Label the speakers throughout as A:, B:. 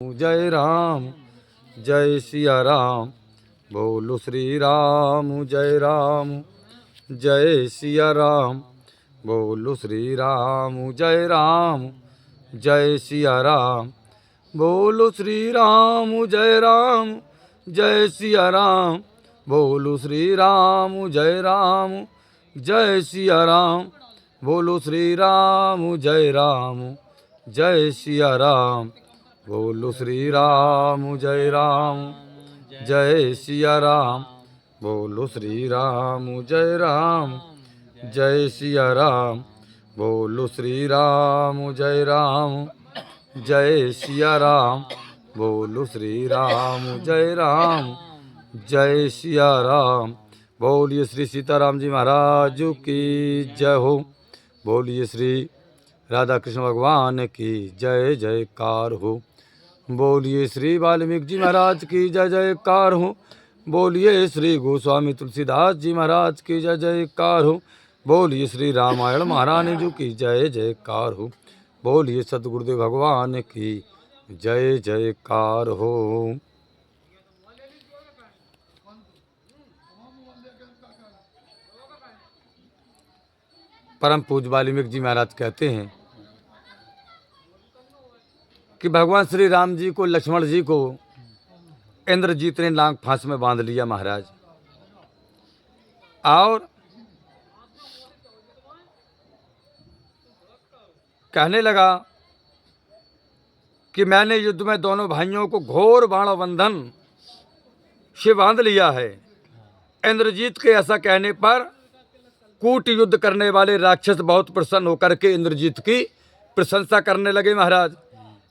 A: जय राम जय सिया राम बोलो श्री राम जय सिया राम बोलो श्री राम जय सिया राम बोलो श्री राम जय सिया राम बोलो श्री राम जय सिया राम बोलो श्री राम जय सिया राम बोलो श्री राम जय सिया राम बोलो श्री राम जय सिया राम बोलो श्री राम जय सिया राम बोलो श्री राम जय सिया राम। बोलिए श्री सीताराम जी महाराज की जय हो। बोलिए श्री राधा कृष्ण भगवान की जय जयकार हो। बोलिए श्री वाल्मीकि जी महाराज की जय जयकार हो। बोलिए श्री गोस्वामी तुलसीदास जी महाराज की जय जयकार हो। बोलिए श्री रामायण महारानी जी की जय जयकार हो। बोलिए सतगुरुदेव भगवान की जय जयकार हो। परम पूज्य वाल्मीकि जी महाराज कहते हैं कि भगवान श्री राम जी को, लक्ष्मण जी को इंद्रजीत ने नाग फांस में बांध लिया महाराज, और कहने लगा कि मैंने युद्ध में दोनों भाइयों को घोर बाण बंधन से बांध लिया है। इंद्रजीत के ऐसा कहने पर कूट युद्ध करने वाले राक्षस बहुत प्रसन्न होकर के इंद्रजीत की प्रशंसा करने लगे महाराज,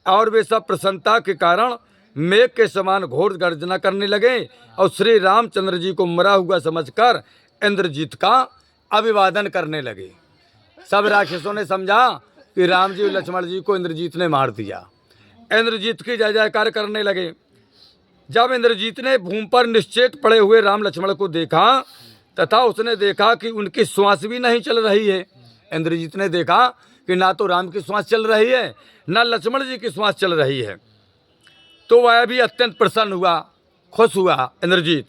A: और वे सब प्रसन्नता के कारण मेघ के समान घोर गर्जना करने लगे और श्री रामचंद्र जी को मरा हुआ समझकर इंद्रजीत का अभिवादन करने लगे। सब राक्षसों ने समझा कि राम जी और लक्ष्मण जी को इंद्रजीत ने मार दिया। इंद्रजीत की जय जयकार करने लगे। जब इंद्रजीत ने भूमि पर निश्चेत पड़े हुए राम लक्ष्मण को देखा तथा उसने देखा कि उनकी श्वास भी नहीं चल रही है, इंद्रजीत ने देखा कि ना तो राम की श्वास चल रही है ना लक्ष्मण जी की श्वास चल रही है, तो वह भी अत्यंत प्रसन्न हुआ, खुश हुआ इंद्रजीत,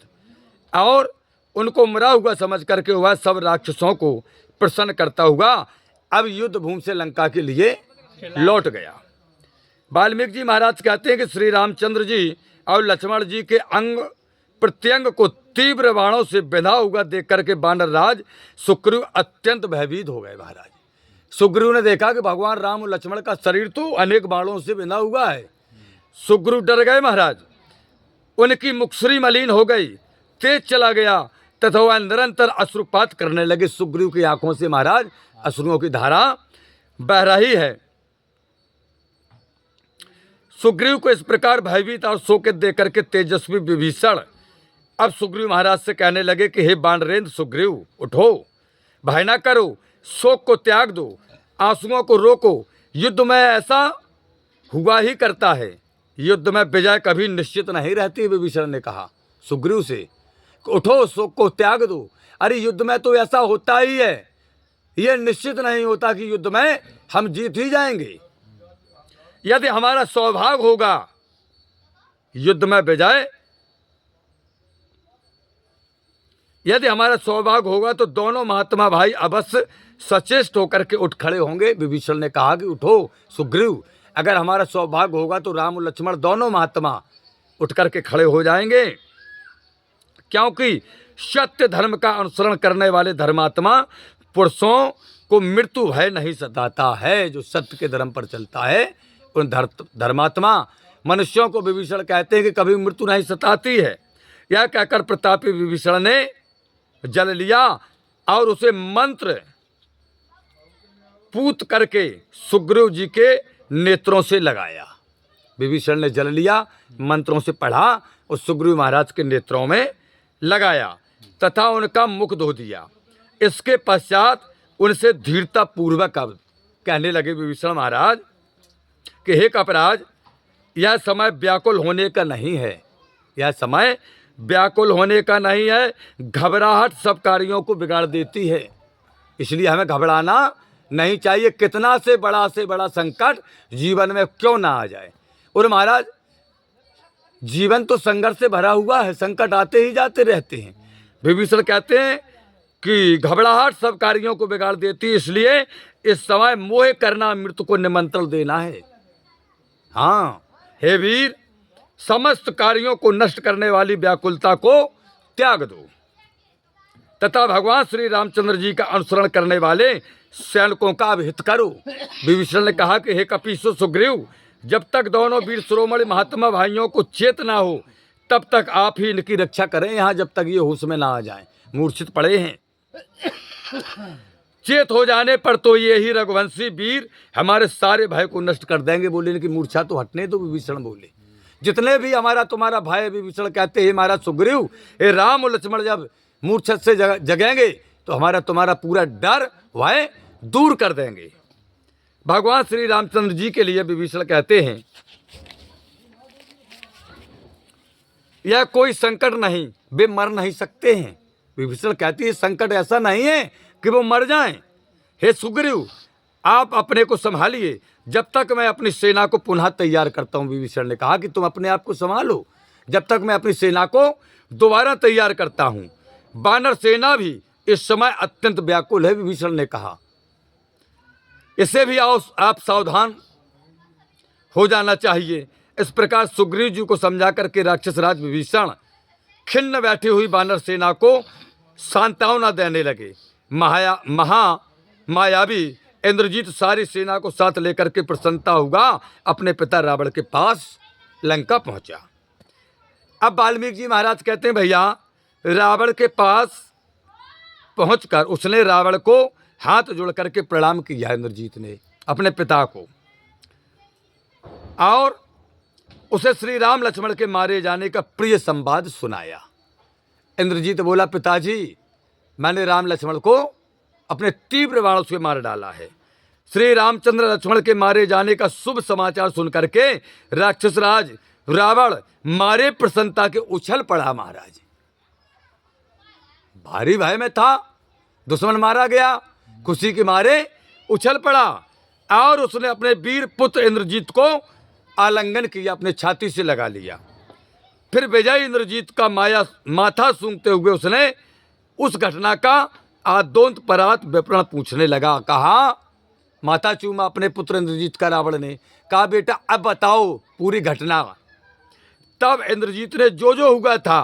A: और उनको मरा हुआ समझ करके वह सब राक्षसों को प्रसन्न करता हुआ अब युद्ध भूमि से लंका के लिए लौट गया। वाल्मीकि जी महाराज कहते हैं कि श्री रामचंद्र जी और लक्ष्मण जी के अंग प्रत्यंग को तीव्र बाणों से बंधा हुआ देख करके वानर राज सुग्रीव अत्यंत भयभीत हो गए महाराज। सुग्रीव ने देखा कि भगवान राम और लक्ष्मण का शरीर तो अनेक बाणों से बंधा हुआ है। सुग्रीव डर गए महाराज, उनकी मुखश्री मलिन हो गई, तेज चला गया तथा वह निरंतर अश्रुपात करने लगे। सुग्रीव की आंखों से महाराज अश्रुओं की धारा बह रही है। सुग्रीव को इस प्रकार भयभीत और शोकित देख करके तेजस्वी विभीषण अब सुग्रीव महाराज से कहने लगे कि हे वानरेंद्र सुग्रीव, उठो, भय न करो, शोक को त्याग दो, आंसुओं को रोको। युद्ध में ऐसा हुआ ही करता है, युद्ध में विजय कभी निश्चित नहीं रहती। विभीषण ने कहा सुग्रीव से, उठो, शोक को त्याग दो। अरे युद्ध में तो ऐसा होता ही है, यह निश्चित नहीं होता कि युद्ध में हम जीत ही जाएंगे। यदि हमारा सौभाग्य होगा युद्ध में विजय, यदि हमारा सौभाग्य होगा तो दोनों महात्मा भाई अवश्य सचेष्ट होकर के उठ खड़े होंगे। विभीषण ने कहा कि उठो सुग्रीव, अगर हमारा सौभाग्य होगा तो राम और लक्ष्मण दोनों महात्मा उठ करके खड़े हो जाएंगे, क्योंकि सत्य धर्म का अनुसरण करने वाले धर्मात्मा पुरुषों को मृत्यु भय नहीं सताता है। जो सत्य के धर्म पर चलता है उन धर्मात्मा मनुष्यों को विभीषण कहते हैं कि कभी मृत्यु नहीं सताती है। यह कहकर प्रतापी विभीषण ने जल लिया और उसे मंत्र पूत करके सुग्रीव जी के नेत्रों से लगाया। विभीषण ने जल लिया, मंत्रों से पढ़ा और सुग्रीव महाराज के नेत्रों में लगाया तथा उनका मुख धो दिया। इसके पश्चात उनसे धीरता पूर्वक अब कहने लगे विभीषण महाराज कि हे कपराज, यह समय व्याकुल होने का नहीं है, यह समय व्याकुल होने का नहीं है। घबराहट सब कार्यों को बिगाड़ देती है, इसलिए हमें घबराना नहीं चाहिए। कितना से बड़ा संकट जीवन में क्यों ना आ जाए। और महाराज जीवन तो संघर्ष से भरा हुआ है, संकट आते ही जाते रहते हैं। विभीषण कहते हैं कि घबराहट सब कार्यों को बिगाड़ देती है, इसलिए इस समय मोह करना मृत्यु को निमंत्रण देना है। हाँ हे वीर, समस्त कार्यों को नष्ट करने वाली व्याकुलता को त्याग दो तथा भगवान श्री रामचंद्र जी का अनुसरण करने वाले सैनिकों का अभिहित करो। विभीषण ने कहा कि हे कपीसु सुग्रीव, जब तक दोनों वीर शिरोमणि महात्मा भाइयों को चेत ना हो तब तक आप ही इनकी रक्षा करें, यहाँ जब तक ये होश में ना आ जाएं, मूर्छित पड़े हैं। चेत हो जाने पर तो ये ही रघुवंशी वीर हमारे सारे भय को नष्ट कर देंगे। बोले इनकी मूर्छा तो हटने दो। विभीषण बोले जितने भी हमारा तुम्हारा भाई, विभीषण कहते हैं महाराज सुग्रीव, हे राम और लक्ष्मण जब मूर्छत से जगेंगे तो हमारा तुम्हारा पूरा डर वह दूर कर देंगे। भगवान श्री रामचंद्र जी के लिए विभीषण कहते हैं यह कोई संकट नहीं, वे मर नहीं सकते हैं। विभीषण कहती है संकट ऐसा नहीं है कि वो मर जाएं। हे सुग्रीव, आप अपने को संभालिए जब तक मैं अपनी सेना को पुनः तैयार करता हूं। विभीषण ने कहा कि तुम अपने आप को संभालो जब तक मैं अपनी सेना को दोबारा तैयार करता हूं। वानर सेना भी इस समय अत्यंत व्याकुल है। विभीषण ने कहा इसे भी आप सावधान हो जाना चाहिए। इस प्रकार सुग्रीव जी को समझा करके राक्षस राज विभीषण खिन्न बैठी हुई वानर सेना को सांत्वना देने लगे। मायावी इंद्रजीत सारी सेना को साथ लेकर के प्रसन्नता हुआ अपने पिता रावण के पास लंका पहुंचा। अब वाल्मीकि जी महाराज कहते हैं भैया, रावण के पास पहुंचकर उसने रावण को हाथ जोड़ करके प्रणाम किया इंद्रजीत ने अपने पिता को, और उसे श्री राम लक्ष्मण के मारे जाने का प्रिय संवाद सुनाया। इंद्रजीत बोला पिताजी, मैंने राम लक्ष्मण को अपने तीव्र बाणों से मार डाला है। श्री रामचंद्र लक्ष्मण के मारे जाने का शुभ समाचार सुनकर के राक्षस राज रावण मारे प्रसन्नता के उछल पड़ा। महाराज भारी भय में था, दुश्मन मारा गया, खुशी के मारे उछल पड़ा और उसने अपने वीर पुत्र इंद्रजीत को आलिंगन किया, अपने छाती से लगा लिया। फिर विजय इंद्रजीत का माथा सूंघते हुए उसने उस घटना का आदोंत परात विवरण पूछने लगा। कहा माथा चूमा अपने पुत्र इंद्रजीत का रावण ने। कहा बेटा अब बताओ पूरी घटना। तब इंद्रजीत ने जो जो हुआ था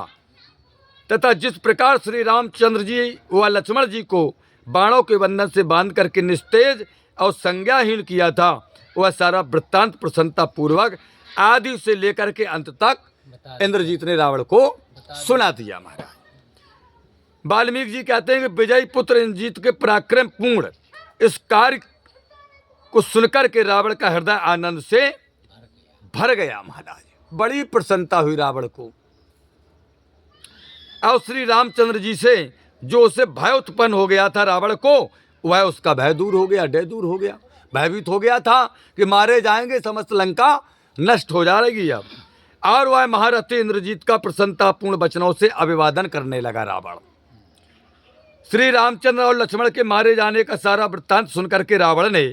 A: तथा जिस प्रकार श्री रामचंद्र जी व लक्ष्मण जी को बाणों के बंधन से बांध करके निस्तेज और संज्ञाहीन किया था, वह सारा वृत्तांत प्रसन्नता पूर्वक आदि से लेकर के अंत तक इंद्रजीत ने रावण को सुना दिया। महाराज वाल्मीकि जी कहते हैं कि विजयी पुत्र इंद्रजीत के पराक्रम पूर्ण इस कार्य को सुनकर के रावण का हृदय आनंद से भर गया। महाराज बड़ी प्रसन्नता हुई रावण को, और श्री रामचंद्र जी से जो उसे भय उत्पन्न हो गया था रावण को, वह उसका भय दूर हो गया, डर दूर हो गया। भयभीत हो गया था कि मारे जाएंगे, समस्त लंका नष्ट हो जाएगी अब। और वह महारथी इंद्रजीत का प्रसन्नतापूर्ण वचनों से अभिवादन करने लगा। रावण श्री रामचंद्र और लक्ष्मण के मारे जाने का सारा वृत्तांत सुनकर के रावण ने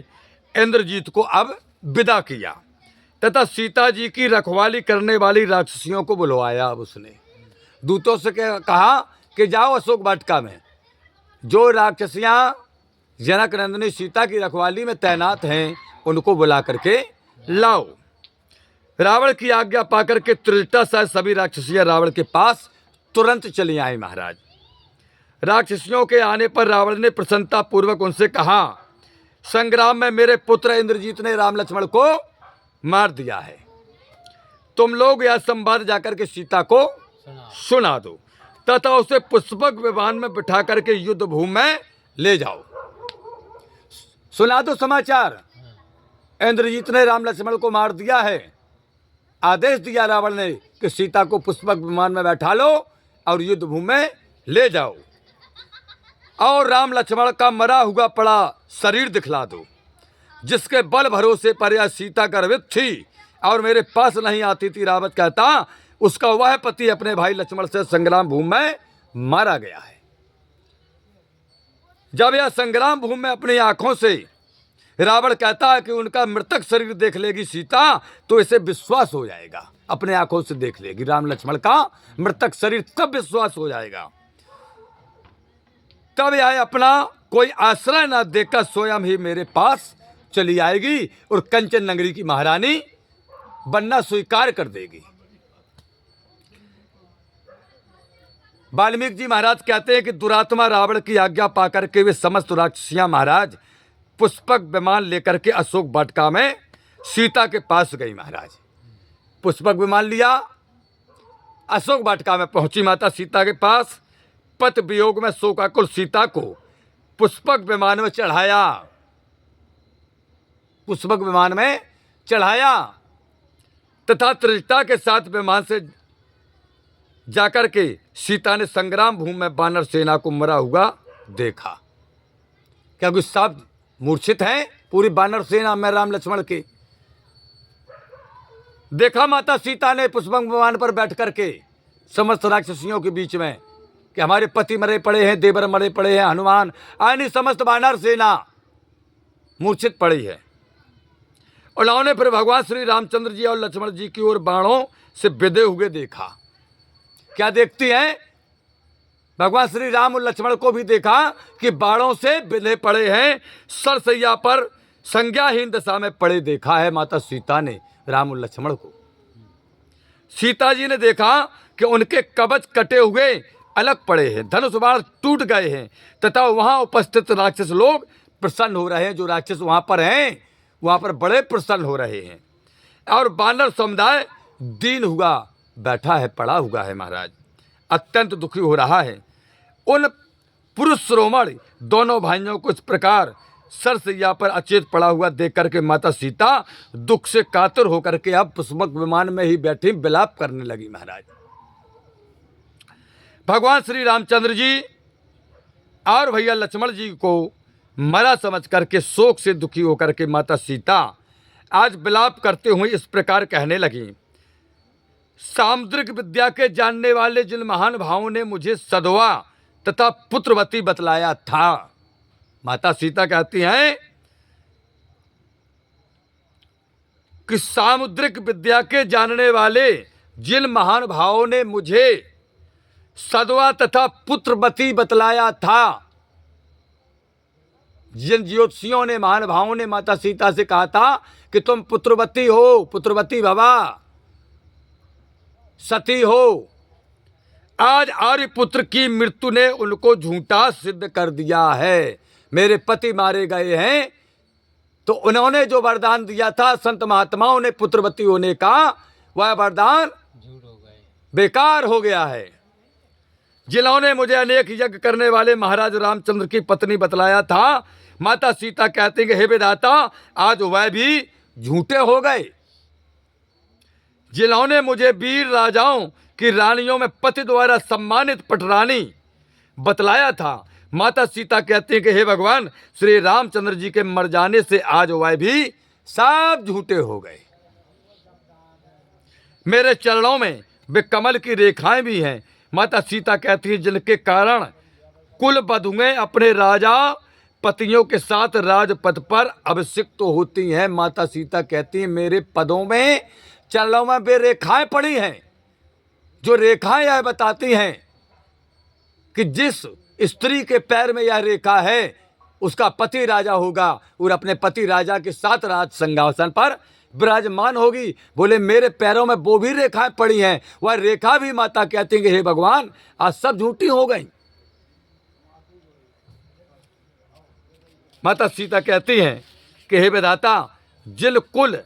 A: इंद्रजीत को अब विदा किया तथा सीता जी की रखवाली करने वाली राक्षसियों को बुलवाया। अब उसने दूतों से कहा कि जाओ अशोक वाटिका में जो राक्षसियां जनक नंदिनी सीता की रखवाली में तैनात हैं उनको बुला करके लाओ। रावण की आज्ञा पाकर के त्रिजटा सहित सभी राक्षसियां रावण के पास तुरंत चली आई। महाराज राक्षसियों के आने पर रावण ने प्रसन्नता पूर्वक उनसे कहा संग्राम में मेरे पुत्र इंद्रजीत ने राम लक्ष्मण को मार दिया है, तुम लोग यह संवाद जाकर के सीता को सुना दो तथा उसे पुष्पक विमान में बिठा करके युद्ध भूमि में ले जाओ। सुना दो समाचार, इंद्रजीत ने राम लक्ष्मण को मार दिया है। आदेश दिया रावण ने कि सीता को पुष्पक विमान में बैठा लो और युद्ध भूमि में ले जाओ और राम लक्ष्मण का मरा हुआ पड़ा शरीर दिखला दो, जिसके बल भरोसे पर यह सीता गर्वित थी और मेरे पास नहीं आती थी। रावत कहता उसका वह पति अपने भाई लक्ष्मण से संग्राम भूमि में मारा गया है। जब यह संग्राम भूमि में अपनी आंखों से रावण कहता है कि उनका मृतक शरीर देख लेगी सीता तो इसे विश्वास हो जाएगा, अपने आंखों से देख लेगी राम लक्ष्मण का मृतक शरीर, तब विश्वास हो जाएगा। तब यह अपना कोई आश्रय न देकर स्वयं ही मेरे पास चली आएगी और कंचन नगरी की महारानी बनना स्वीकार कर देगी। वाल्मीकि जी महाराज कहते हैं कि दुरात्मा रावण की आज्ञा पाकर के वे समस्त राक्षसियां महाराज पुष्पक विमान लेकर के अशोक वाटिका में सीता के पास गई। महाराज पुष्पक विमान लिया, अशोक वाटिका में पहुंची माता सीता के पास। पति वियोग में शोकाकुल सीता को पुष्पक विमान में चढ़ाया, पुष्पक विमान में चढ़ाया तथा त्रिजटा के साथ विमान से जाकर के सीता ने संग्राम भूमि में वानर सेना को मरा हुआ देखा, क्योंकि सब मूर्छित हैं पूरी वानर सेना में राम लक्ष्मण के। देखा माता सीता ने पुष्पक विमान पर बैठ करके समस्त राक्षसियों के बीच में कि हमारे पति मरे पड़े हैं, देवर मरे पड़े हैं, हनुमान आनी समस्त वानर सेना मूर्छित पड़ी है। उन्होंने फिर भगवान श्री रामचंद्र जी और लक्ष्मण जी की ओर बाणों से बिधे हुए देखा। क्या देखती हैं? भगवान श्री राम और लक्ष्मण को भी देखा कि बाणों से बिधे पड़े हैं, सरसैया पर संज्ञाहीन दशा में पड़े देखा है माता सीता ने राम और लक्ष्मण को। सीता जी ने देखा कि उनके कवच कटे हुए अलग पड़े हैं, धनुष बाण टूट गए हैं तथा वहां उपस्थित राक्षस लोग प्रसन्न हो रहे हैं। जो राक्षस वहां पर हैं वहां पर बड़े प्रसन्न हो रहे हैं और वानर समुदाय दीन हुआ बैठा है, पड़ा हुआ है महाराज, अत्यंत दुखी हो रहा है। उन पुरुष श्रोमण दोनों भाइयों को इस प्रकार सरसैया पर अचेत पड़ा हुआ देख करके माता सीता दुख से कातर होकर के अब पुष्पक विमान में ही बैठी विलाप करने लगी। महाराज भगवान श्री रामचंद्र जी और भैया लक्ष्मण जी को मरा समझ करके शोक से दुखी होकर के माता सीता आज विलाप करते हुए इस प्रकार कहने लगी। सामुद्रिक विद्या के जानने वाले जिन महान भावों ने मुझे सधवा तथा पुत्रवती बतलाया था। माता सीता कहती हैं कि सामुद्रिक विद्या के जानने वाले जिन महान भावों ने मुझे सधवा तथा पुत्रवती बतलाया था, जिन ज्योतिषियों ने महान भावों ने माता सीता से कहा था कि तुम पुत्रवती हो, पुत्रवती भवा, सती हो, आज आर्यपुत्र की मृत्यु ने उनको झूठा सिद्ध कर दिया है। मेरे पति मारे गए हैं तो उन्होंने जो वरदान दिया था संत महात्माओं ने पुत्रवती होने का, वह वरदान बेकार हो गया है। जिन्होंने मुझे अनेक यज्ञ करने वाले महाराज रामचंद्र की पत्नी बतलाया था, माता सीता कहते हैं कि हे विधाता आज वह भी झूठे हो गए। जिन्होंने मुझे वीर राजाओं की रानियों में पति द्वारा सम्मानित पटरानी बतलाया था, माता सीता कहती हैं कि हे भगवान श्री रामचंद्र जी के मर जाने से आज वह भी सब झूठे हो गए। मेरे चरणों में वे कमल की रेखाएं भी हैं। माता सीता कहती है जिनके कारण कुल बधुएं अपने राजा पतियों के साथ राजपथ पर अभिषिक्त होती हैं। माता सीता कहती हैं मेरे पदों में चरणों में वे रेखाएं पड़ी हैं, जो रेखाएं यह बताती हैं कि जिस स्त्री के पैर में यह रेखा है उसका पति राजा होगा और अपने पति राजा के साथ राज सिंहासन पर विराजमान होगी। बोले मेरे पैरों में वो भी रेखाएं पड़ी हैं, वह रेखा भी माता कहती हैं कि हे भगवान आज सब झूठी हो गई। माता सीता कहती हैं कि हे विधाता जिन कुल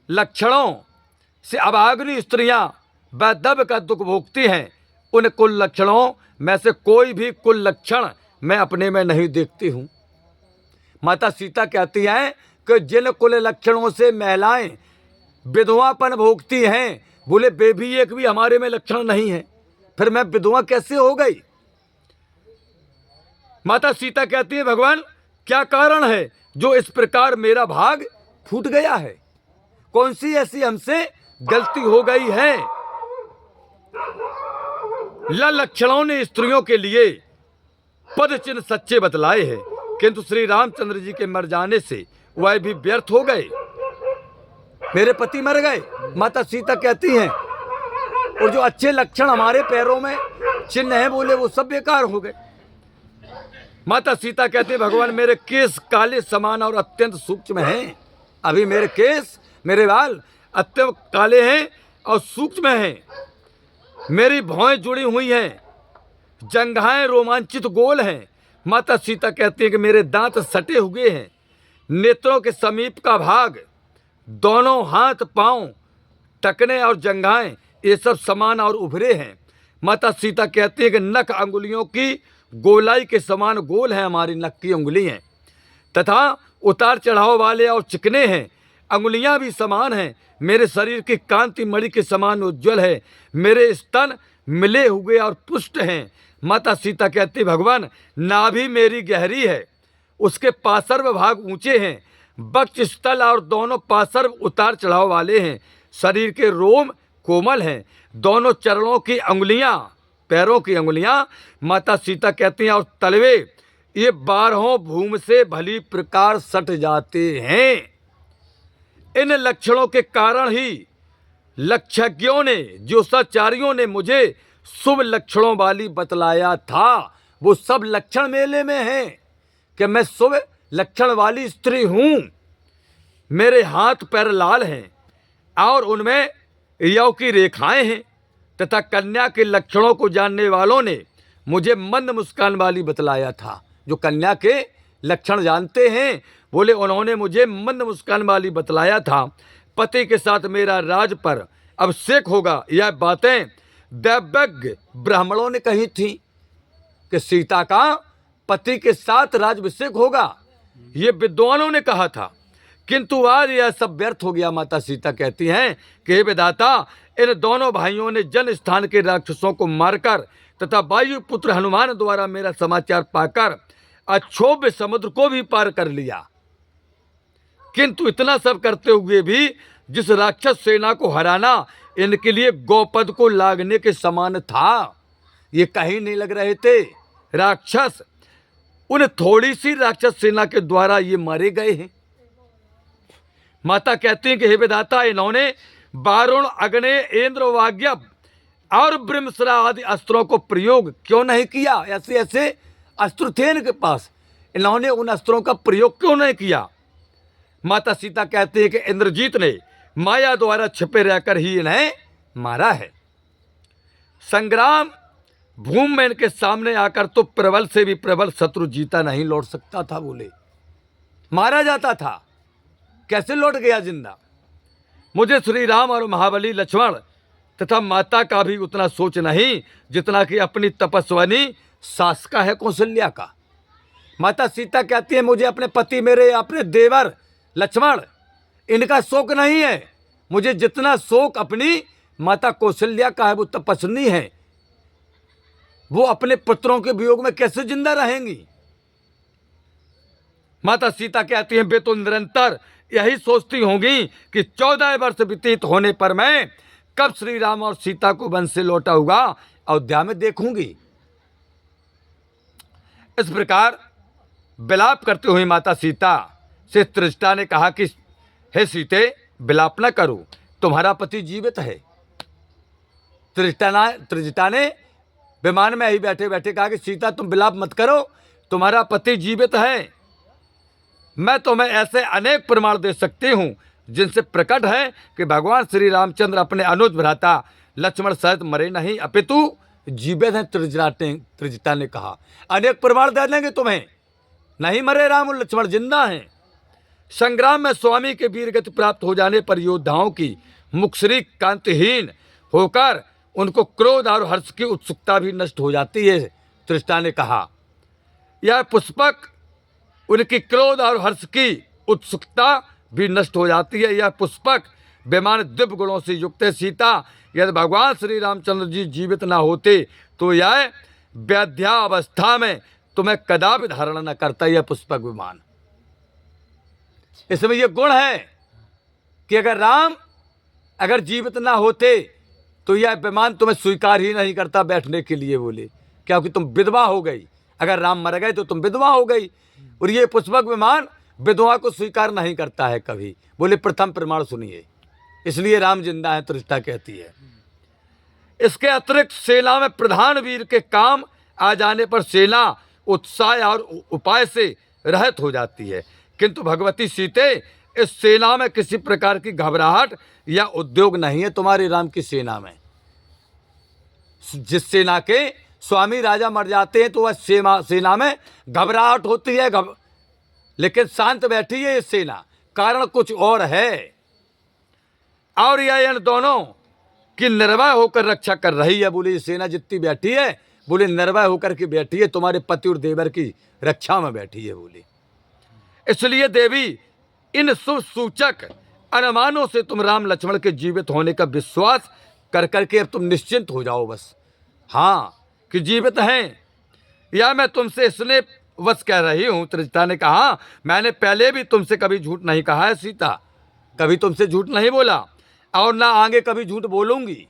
A: लक्षणों से अभागिनी स्त्रियां वैधव्य का दुख भोगती हैं, उन कुल लक्षणों में से कोई भी कुल लक्षण मैं अपने में नहीं देखती हूँ। माता सीता कहती हैं कि जिन कुल लक्षणों से महिलाएं विधवापन भोगती हैं, बोले वे भी एक भी हमारे में लक्षण नहीं है, फिर मैं विधवा कैसे हो गई। माता सीता कहती है भगवान क्या कारण है जो इस प्रकार मेरा भाग फूट गया है, कौन सी ऐसी हमसे गलती हो गई है। लक्षणों ने स्त्रियों के लिए पद चिन्ह सच्चे बतलाए हैं, किंतु श्री रामचंद्र जी के मर जाने से वह भी व्यर्थ हो गए, मेरे पति मर गए। माता सीता कहती हैं, और जो अच्छे लक्षण हमारे पैरों में चिन्ह हैं बोले वो सब बेकार हो गए। माता सीता कहती है, भगवान मेरे केस काले समान और अत्यंत सूक्ष्म हैं। अभी मेरे केस, मेरे बाल अत्यंत काले हैं और सूक्ष्म हैं। मेरी भौहें जुड़ी हुई हैं, जंघाएं रोमांचित गोल हैं। माता सीता कहती है कि मेरे दांत सटे हुए हैं, नेत्रों के समीप का भाग, दोनों हाथ पांव, टखने और जंघाएं ये सब समान और उभरे हैं। माता सीता कहती है कि नख अंगुलियों की गोलाई के समान गोल है हमारी नख की उंगलियां, तथा उतार चढ़ाव वाले और चिकने हैं। अंगुलियां भी समान हैं। मेरे शरीर की कांति मणि के समान उज्ज्वल है। मेरे स्तन मिले हुए और पुष्ट हैं। माता सीता कहती, भगवान नाभि मेरी गहरी है, उसके पार्श्व भाग ऊंचे हैं, वक्ष स्थल और दोनों पार्श्व उतार चढ़ाव वाले हैं। शरीर के रोम कोमल हैं। दोनों चरणों की अंगुलियां, पैरों की अंगुलियां, माता सीता कहती हैं, और तलवे ये 12 भूमि से भली प्रकार सट जाते हैं। इन लक्षणों के कारण ही लक्षज्ञों ने, ज्योतिषाचार्यों ने मुझे शुभ लक्षणों वाली बतलाया था। वो सब लक्षण मेले में हैं कि मैं शुभ लक्षण वाली स्त्री हूं। मेरे हाथ पैर लाल हैं और उनमें यौ की रेखाएं हैं, तथा कन्या के लक्षणों को जानने वालों ने मुझे मंद मुस्कान वाली बतलाया था। जो कन्या के लक्षण जानते हैं बोले उन्होंने मुझे मंद मुस्कान वाली बतलाया था। पति के साथ मेरा राज पर अभिषेक होगा, यह बातें दैवज्ञ ब्राह्मणों ने कही थी कि सीता का पति के साथ राजभिषेक होगा, ये विद्वानों ने कहा था। किंतु आज यह सब व्यर्थ हो गया। माता सीता कहती हैं कि हे विधाता, इन दोनों भाइयों ने जन स्थान के राक्षसों को मारकर तथा वायुपुत्र हनुमान द्वारा मेरा समाचार पाकर अक्षोभ्य समुद्र को भी पार कर लिया। किंतु इतना सब करते हुए भी जिस राक्षस सेना को हराना इनके लिए गौपद को लागने के समान था। ये कहीं नहीं लग रहे थे राक्षस, उन थोड़ी सी राक्षस सेना के द्वारा ये मारे गए हैं। माता कहती हैं कि हे विधाता, इन्होंने वारुण, अग्नि, इंद्र, वाग्यव और ब्रह्मस्त्र आदि अस्त्रों को प्रयोग क्यों नहीं किया? ऐसे ऐसे अस्त्र थे इनके पास, इन्होंने उन अस्त्रों का प्रयोग क्यों नहीं किया? माता सीता कहती है कि इंद्रजीत ने माया द्वारा छिपे रहकर ही इन्हें मारा है। संग्राम भूमि में इनके सामने आकर तो प्रबल से भी प्रबल शत्रु जीता नहीं लौट सकता था। बोले मारा जाता था, कैसे लौट गया जिंदा? मुझे श्री राम और महाबली लक्ष्मण तथा माता का भी उतना सोच नहीं जितना कि अपनी तपस्विनी सास का है, कौशल्या का। माता सीता कहती है मुझे अपने पति, मेरे अपने देवर लक्ष्मण, इनका शोक नहीं है। मुझे जितना शोक अपनी माता कौशल्या का है, वो तपस्विनी है, वो अपने पुत्रों के वियोग में कैसे जिंदा रहेंगी? माता सीता कहती हैं वे तो निरंतर यही सोचती होंगी कि 14 वर्ष व्यतीत होने पर मैं कब श्री राम और सीता को वन से लौटा हुआ अयोध्या में देखूंगी। इस प्रकार विलाप करते हुए माता सीता से त्रिजटा ने कहा कि हे सीते, विलाप न करो, तुम्हारा पति जीवित है। त्रिजटा ने विमान में ही बैठे बैठे कहा कि सीता तुम विलाप मत करो, तुम्हारा पति जीवित है। मैं तुम्हें ऐसे अनेक प्रमाण दे सकती हूं जिनसे प्रकट है कि भगवान श्री रामचंद्र अपने अनुज भ्राता लक्ष्मण सहित मरे नहीं, अपितु जीवित हैं। त्रिजटा ने कहा अनेक प्रमाण दे देंगे तुम्हें, नहीं मरे राम और लक्ष्मण, जिंदा हैं। संग्राम में स्वामी के वीरगति प्राप्त हो जाने पर योद्धाओं की मुखश्री कांतिहीन होकर उनको क्रोध और हर्ष की उत्सुकता भी नष्ट हो जाती है। त्रिजटा ने कहा यह पुष्पक, उनकी क्रोध और हर्ष की उत्सुकता भी नष्ट हो जाती है। यह पुष्पक विमान दिव्य गुणों से युक्त है। सीता, यदि भगवान श्री रामचंद्र जी जीवित ना होते तो यह वैद्यावस्था में तुम्हें कदापि धारण न करता। यह पुष्पक विमान, इसमें यह गुण है कि अगर राम अगर जीवित ना होते तो यह विमान तुम्हें स्वीकार ही नहीं करता बैठने के लिए। बोले क्योंकि तुम विधवा हो गई, अगर राम मर गए तो तुम विधवा हो गई। और ये पुष्पक विमान विधवा को स्वीकार नहीं करता है कभी। बोले प्रथम प्रमाण सुनिए, इसलिए राम जिंदा है, त्रिष्ठा कहती है। इसके अतिरिक्त सेना में प्रधान वीर के काम आ जाने पर सेना उत्साह और उपाय से रहित हो जाती है, किंतु भगवती सीते इस सेना में किसी प्रकार की घबराहट या उद्योग नहीं है। तुम्हारे राम की सेना में, जिस सेना के स्वामी राजा मर जाते हैं तो वह सेना में घबराहट होती है, लेकिन शांत बैठी है ये सेना। कारण कुछ और है, और यह इन दोनों की निर्भय होकर रक्षा कर रही है। बोले ये सेना जितनी बैठी है, बोले निर्भय होकर के बैठी है, तुम्हारे पति और देवर की रक्षा में बैठी है। बोले इसलिए देवी इन शुभ सूचक अनुमानों से तुम राम लक्ष्मण के जीवित होने का विश्वास कर करके अब तुम निश्चिंत हो जाओ बस। हाँ कि जीवित हैं, या मैं तुमसे इसलिए बस कह रही हूँ। त्रिजटा ने कहा, मैंने पहले भी तुमसे कभी झूठ नहीं कहा है सीता, कभी तुमसे झूठ नहीं बोला और ना आगे कभी झूठ बोलूंगी।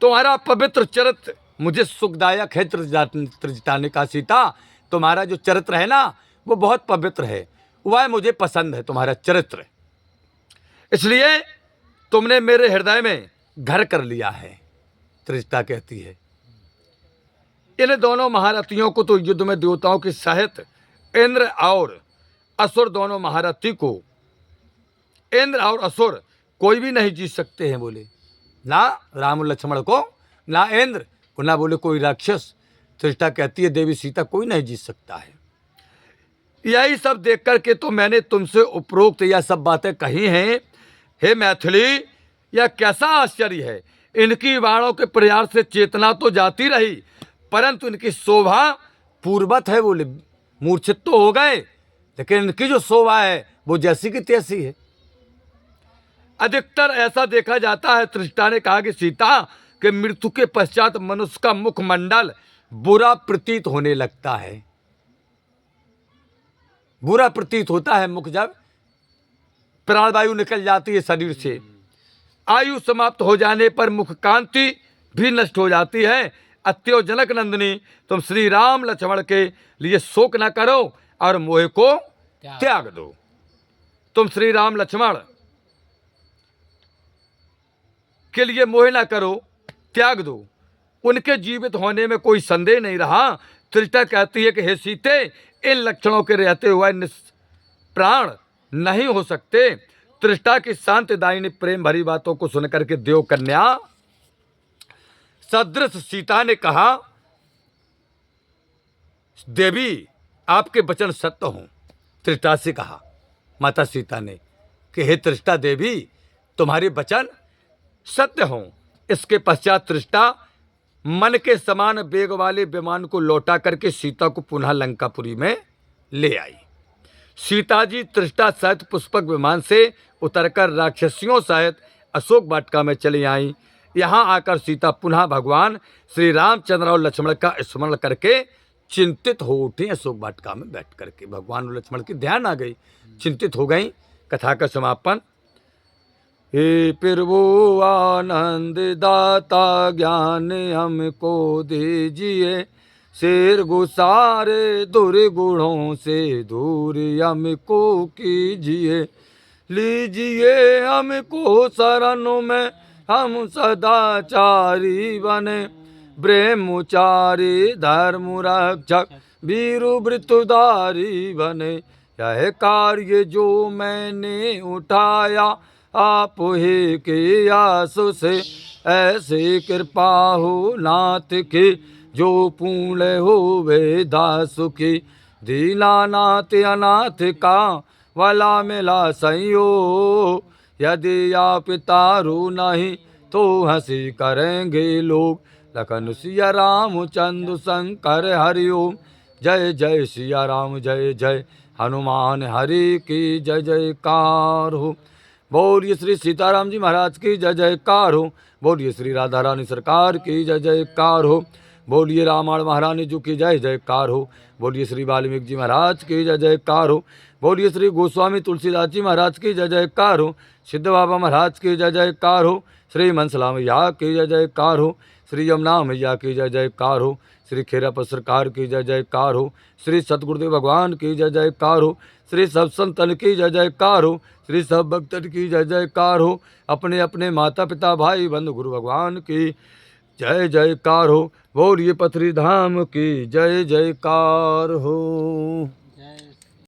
A: तुम्हारा पवित्र चरित्र मुझे सुखदायक है। त्रिजटा ने कहा, सीता तुम्हारा जो चरित्र है ना वो बहुत पवित्र है, वह मुझे पसंद है तुम्हारा चरित्र, इसलिए तुमने मेरे हृदय में घर कर लिया है। त्रिजटा कहती है, इन दोनों महारथियों को तो युद्ध में देवताओं की सहित इंद्र और असुर, दोनों महारथी को इंद्र और असुर कोई भी नहीं जीत सकते हैं। बोले ना राम लक्ष्मण को, ना इंद्र को, ना बोले कोई राक्षस। त्रिजटा कहती है, देवी सीता कोई नहीं जीत सकता है। यही सब देख करके तो मैंने तुमसे उपरोक्त यह सब बातें कही हैं। हे मैथिली, यह कैसा आश्चर्य है, इनकी बाणों के प्रयास से चेतना तो जाती रही, परंतु इनकी शोभा पूर्वत है। बोले मूर्छित तो हो गए, लेकिन इनकी जो शोभा है वो जैसी की तैसी है। अधिकतर ऐसा देखा जाता है, त्रिजटा ने कहा कि सीता के मृत्यु के पश्चात मनुष्य का मुखमंडल बुरा प्रतीत होने लगता है। बुरा प्रतीत होता है मुख, जब प्राणवायु निकल जाती है शरीर से। आयु समाप्त हो जाने पर मुख कांति भी नष्ट हो जाती है। अत्यो जनक नंदिनी, तुम श्री राम लक्ष्मण के लिए शोक न करो और मोह को त्याग दो। तुम श्री राम लक्ष्मण के लिए मोह न करो, त्याग दो। उनके जीवित होने में कोई संदेह नहीं रहा। त्रिजटा कहती है कि हे सीते, इन लक्षणों के रहते हुए निष्प्राण नहीं हो सकते। त्रिजटा की शांतिदायिनी प्रेम भरी बातों को सुनकर के देव कन्या सदृश सीता ने कहा, देवी आपके वचन सत्य हों। त्रिजटा से कहा माता सीता ने कि हे त्रिजटा देवी, तुम्हारे वचन सत्य हों। इसके पश्चात त्रिजटा मन के समान वेग वाले विमान को लौटा करके सीता को पुनः लंकापुरी में ले आई। सीता जी त्रिजटा सहित पुष्पक विमान से उतरकर राक्षसियों सहित अशोक वाटिका में चली आई। यहाँ आकर सीता पुनः भगवान श्री रामचंद्र और लक्ष्मण का स्मरण करके चिंतित हो उठी। अशोक वाटिका में बैठ करके भगवान और लक्ष्मण की ध्यान आ गई, चिंतित हो गई। कथा का समापन। हे प्रभु आनंद दाता ज्ञान हमको दीजिए, शेर गुसारे दुर्गुणों से दूर हमको कीजिए। लीजिए हमको शरणों में, हम सदाचारी बने, ब्रह्मचारी धर्म रक्षक वीरु वृत्तधारी बने। यह कार्य जो मैंने उठाया आप ही के आसु से, ऐसे कृपा हो नाथ की जो पूर्ण हो वे दासु की। दीनानाथ अनाथ का वाला मिला संयो, यदि आप तारू नहीं तो हंसी करेंगे लोग। लखन सिया राम चंद्र शंकर हरिओम। जय जय सिया राम, जय जय हनुमान हरि की जय जयकार हो। बोलिए श्री सीताराम जी महाराज की जय जयकार हो। बोलिए श्री राधा रानी सरकार की जय जयकार हो। बोलिए रामायण महारानी जी की जय जयकार हो। बोलिए श्री वाल्मीकि जी महाराज की जय जयकार हो। बोलिए श्री गोस्वामी तुलसीदास जी महाराज की जय जयकार हो। सिद्ध बाबा महाराज की जय जयकार हो। श्री मनसला मैया की जय जयकार हो। श्री यमुना मैया की जय जयकार हो। श्री खेरापत सरकार की जय जयकार हो। श्री सतगुरुदेव भगवान की जय जयकार हो। श्री सब संतन की जय जयकार हो। श्री सब भक्तन की जय जयकार हो। अपने अपने माता पिता भाई बंधु गुरु भगवान की जय जयकार हो। बोलिए पथरी धाम की जय जयकार हो।